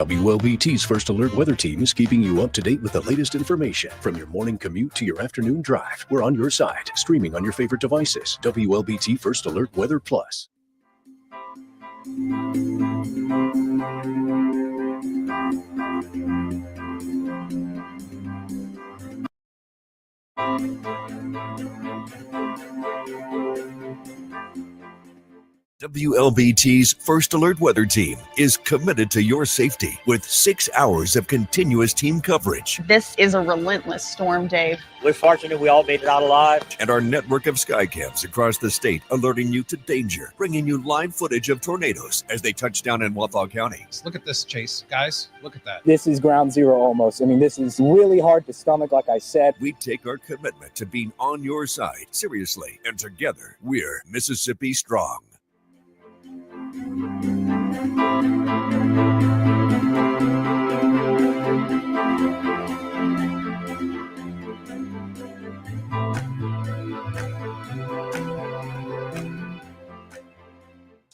Wlbt's First Alert Weather Team is keeping you up to date with the latest information. From your morning commute to your afternoon drive, we're on your side, streaming on your favorite devices. Wlbt First Alert Weather Plus. WLBT's First Alert Weather Team is committed to your safety with 6 hours of continuous team coverage. This is a relentless storm, Dave. We're fortunate we all made it out alive. And our network of sky cams across the state alerting you to danger, bringing you live footage of tornadoes as they touch down in Wathau County. Look at this, Chase. Guys, look at that. This is ground zero almost. I mean, this is really hard to stomach, like I said. We take our commitment to being on your side seriously, and together we're Mississippi Strong.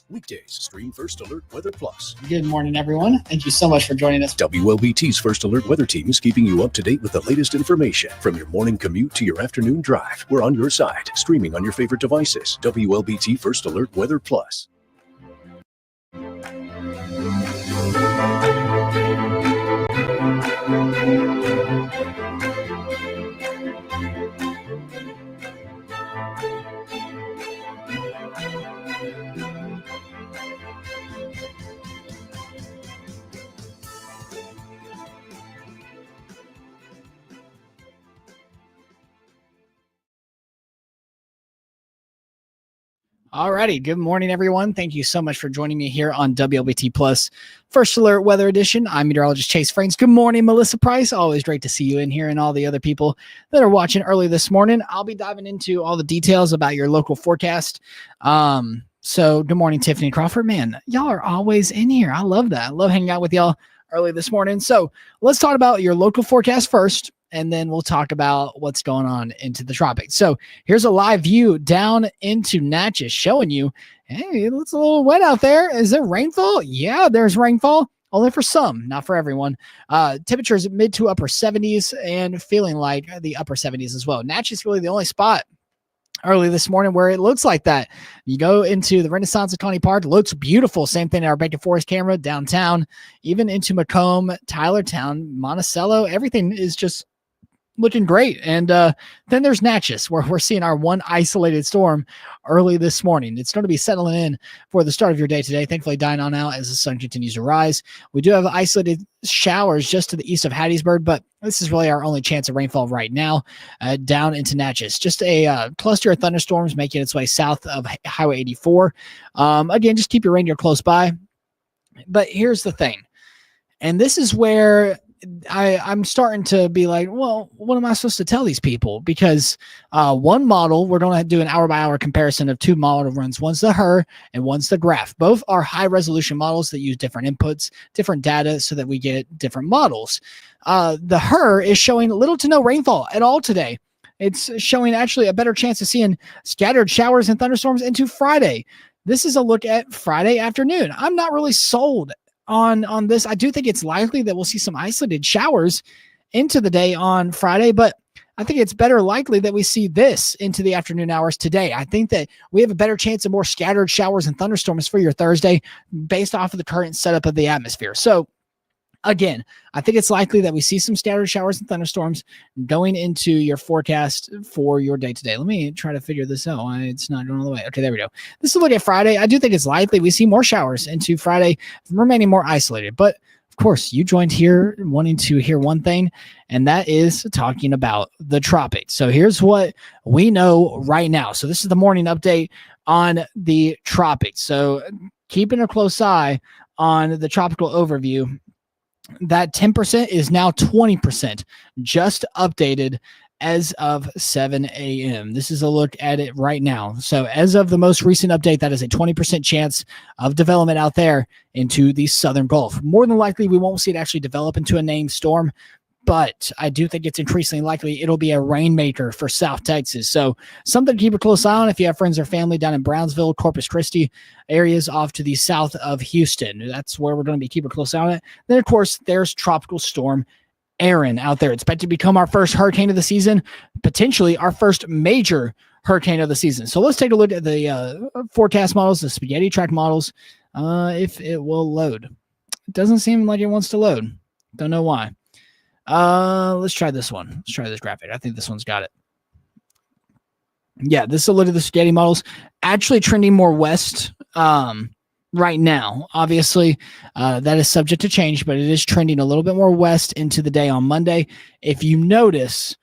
Weekdays, stream First Alert Weather Plus. Good morning, everyone. Thank you so much for joining us. WLBT's First Alert Weather Team is keeping you up to date with the latest information. From your morning commute to your afternoon drive, we're on your side, streaming on your favorite devices. WLBT First Alert Weather Plus. Alrighty, good morning, everyone. Thank you so much for joining me here on WLBT Plus First Alert Weather Edition. I'm meteorologist Chase Frains. Good morning, Melissa Price. Always great to see you in here and all the other people that are watching early this morning. I'll be diving into all the details about your local forecast. So good morning, Tiffany Crawford. Man, y'all are always in here. I love that. I love hanging out with y'all early this morning. So let's talk about your local forecast first, and then we'll talk about what's going on into the tropics. So here's a live view down into Natchez showing you, hey, it's a little wet out there. Is there rainfall? Yeah, there's rainfall. Only for some, not for everyone. Temperatures mid to upper 70s and feeling like the upper 70s as well. Natchez is really the only spot early this morning where it looks like that. You go into the Renaissance at Coney Park, looks beautiful. Same thing in our Bacon Forest camera downtown, even into Macomb, Tylertown, Monticello. Everything is just looking great. And then there's Natchez, where we're seeing our one isolated storm early this morning. It's going to be settling in for the start of your day today, thankfully dying on out as the sun continues to rise. We do have isolated showers just to the east of Hattiesburg, but this is really our only chance of rainfall right now down into Natchez. Just a cluster of thunderstorms making its way south of Highway 84. Again, just keep your reindeer close by. But here's the thing, and this is where I'm starting to be like, well, what am I supposed to tell these people? Because one model, we're going to do an hour-by-hour comparison of two model runs. One's the HER and one's the graph. Both are high-resolution models that use different inputs, different data, so that we get different models. The HER is showing little to no rainfall at all today. It's showing actually a better chance of seeing scattered showers and thunderstorms into Friday. This is a look at Friday afternoon. I'm not really sold on this. I do think it's likely that we'll see some isolated showers into the day on Friday, but I think it's better likely that we see this into the afternoon hours today. I think that we have a better chance of more scattered showers and thunderstorms for your Thursday based off of the current setup of the atmosphere. So again, I think it's likely that we see some scattered showers and thunderstorms going into your forecast for your day today. Let me try to figure this out. It's not going all the way. Okay, there we go. This is a look at Friday. I do think it's likely we see more showers into Friday, remaining more isolated. But of course, you joined here wanting to hear one thing, and that is talking about the tropics. So here's what we know right now. So this is the morning update on the tropics. So keeping a close eye on the tropical overview. That 10% is now 20%, just updated as of 7 a.m. This is a look at it right now. So as of the most recent update, that is a 20% chance of development out there into the southern Gulf. More than likely, we won't see it actually develop into a named storm, but I do think it's increasingly likely it'll be a rainmaker for South Texas. So something to keep a close eye on if you have friends or family down in Brownsville, Corpus Christi areas off to the south of Houston. That's where we're going to be keeping a close eye on it. Then, of course, there's Tropical Storm Erin out there. It's expected to become our first hurricane of the season, potentially our first major hurricane of the season. So let's take a look at the forecast models, the spaghetti track models, if it will load. It doesn't seem like it wants to load. Don't know why. Let's try this one. Let's try this graphic. I think this one's got it. Yeah, this is a look at the spaghetti models. Actually trending more west right now. Obviously, that is subject to change, but it is trending a little bit more west into the day on Monday. If you notice,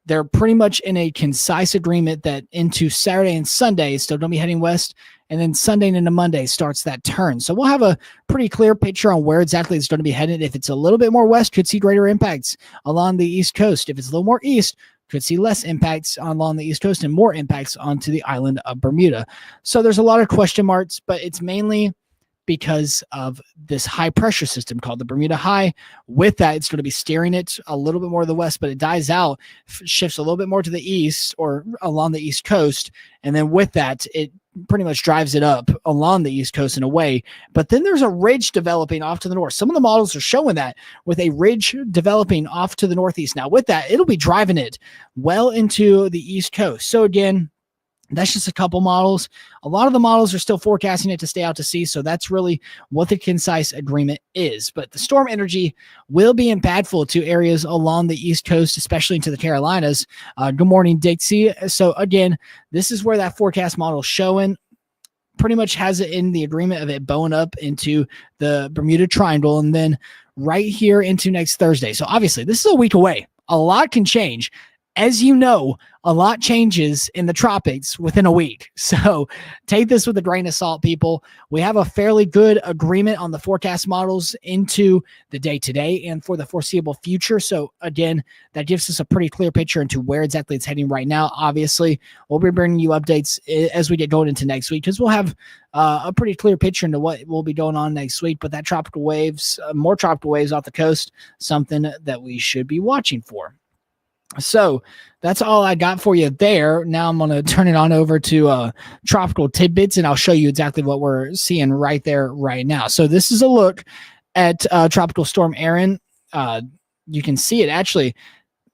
they're pretty much in a concise agreement that into Saturday and Sunday, it's still going to be heading west, and then Sunday into Monday starts that turn. So we'll have a pretty clear picture on where exactly it's going to be headed. If it's a little bit more west, could see greater impacts along the East Coast. If it's a little more east, could see less impacts along the East Coast and more impacts onto the island of Bermuda. So there's a lot of question marks, but it's mainly because of this high pressure system called the Bermuda High. With that, it's going to be steering it a little bit more to the west, but it dies out, shifts a little bit more to the east or along the East Coast. And then with that, it pretty much drives it up along the East Coast in a way. But then there's a ridge developing off to the north. Some of the models are showing that with a ridge developing off to the northeast. Now with that, it'll be driving it well into the East Coast. So again, that's just a couple models. A lot of the models are still forecasting it to stay out to sea. So that's really what the concise agreement is. But the storm energy will be impactful to areas along the East Coast, especially into the Carolinas. Good morning, Dixie. So again, this is where that forecast model is showing. Pretty much has it in the agreement of it bowing up into the Bermuda Triangle and then right here into next Thursday. So obviously this is a week away. A lot can change. As you know, a lot changes in the tropics within a week. So take this with a grain of salt, people. We have a fairly good agreement on the forecast models into the day today and for the foreseeable future. So again, that gives us a pretty clear picture into where exactly it's heading right now. Obviously, we'll be bringing you updates as we get going into next week because we'll have a pretty clear picture into what will be going on next week. But that tropical waves, more tropical waves off the coast, something that we should be watching for. So that's all I got for you there. Now I'm going to turn it on over to tropical tidbits, and I'll show you exactly what we're seeing right there right now. So this is a look at Tropical Storm Erin. You can see it actually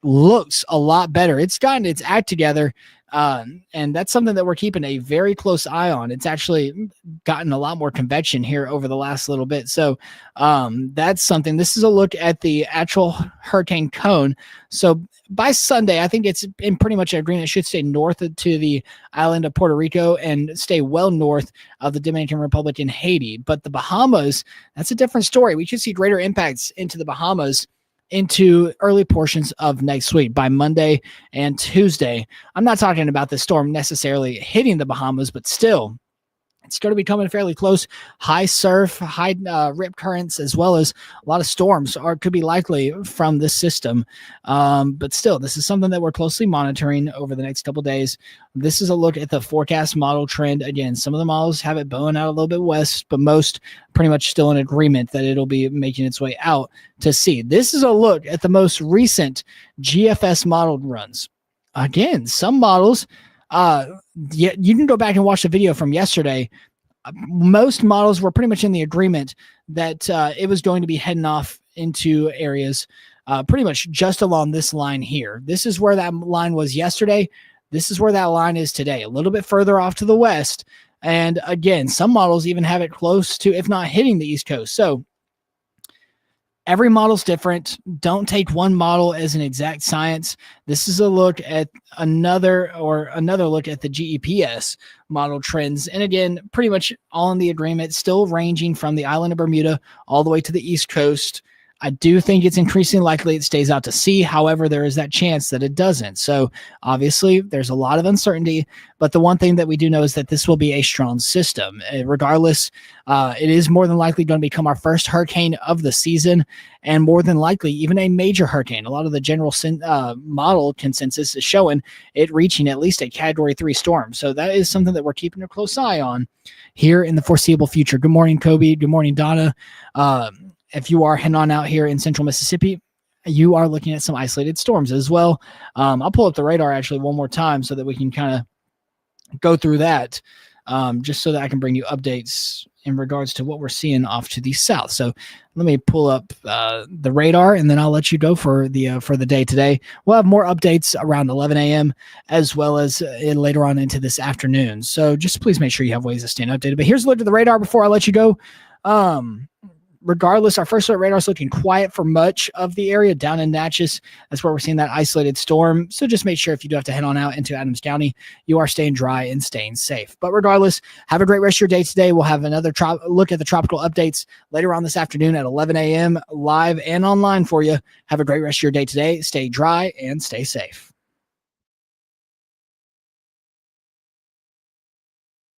looks a lot better. It's gotten its act together, and that's something that we're keeping a very close eye on. It's actually gotten a lot more convection here over the last little bit. So that's something. This is a look at the actual hurricane cone. So by Sunday, I think it's in pretty much an agreement. It should stay north to the island of Puerto Rico and stay well north of the Dominican Republic and Haiti. But the Bahamas, that's a different story. We should see greater impacts into the Bahamas into early portions of next week by Monday and Tuesday. I'm not talking about the storm necessarily hitting the Bahamas, but still, it's going to be coming fairly close. High surf, high rip currents, as well as a lot of storms could be likely from this system. But still, this is something that we're closely monitoring over the next couple of days. This is a look at the forecast model trend. Again, some of the models have it bowing out a little bit west, but most pretty much still in agreement that it'll be making its way out to sea. This is a look at the most recent GFS modeled runs. Again, some models, you can go back and watch the video from yesterday. Most models were pretty much in the agreement that it was going to be heading off into areas pretty much just along this line here. This is where that line was yesterday. This is where that line is today, a little bit further off to the west. And again, some models even have it close to, if not hitting the East Coast. So every model's different. Don't take one model as an exact science. This is a look at another look at the GEPS model trends. And again, pretty much all in the agreement, still ranging from the island of Bermuda all the way to the East Coast. I do think it's increasingly likely it stays out to sea. However, there is that chance that it doesn't. So obviously there's a lot of uncertainty, but the one thing that we do know is that this will be a strong system. Regardless, it is more than likely going to become our first hurricane of the season and more than likely even a major hurricane. A lot of the general model consensus is showing it reaching at least a Category 3 storm. So that is something that we're keeping a close eye on here in the foreseeable future. Good morning, Kobe. Good morning, Donna. If you are heading on out here in central Mississippi, you are looking at some isolated storms as well. I'll pull up the radar actually one more time so that we can kind of go through that, just so that I can bring you updates in regards to what we're seeing off to the south. So let me pull up the radar, and then I'll let you go for the day today. We'll have more updates around 11 a.m. as well as later on into this afternoon. So just please make sure you have ways to stay updated. But here's a look at the radar before I let you go. Regardless, our first alert radar is looking quiet for much of the area down in Natchez. That's where we're seeing that isolated storm. So just make sure if you do have to head on out into Adams County, you are staying dry and staying safe. But regardless, have a great rest of your day today. We'll have another look at the tropical updates later on this afternoon at 11 a.m. live and online for you. Have a great rest of your day today. Stay dry and stay safe.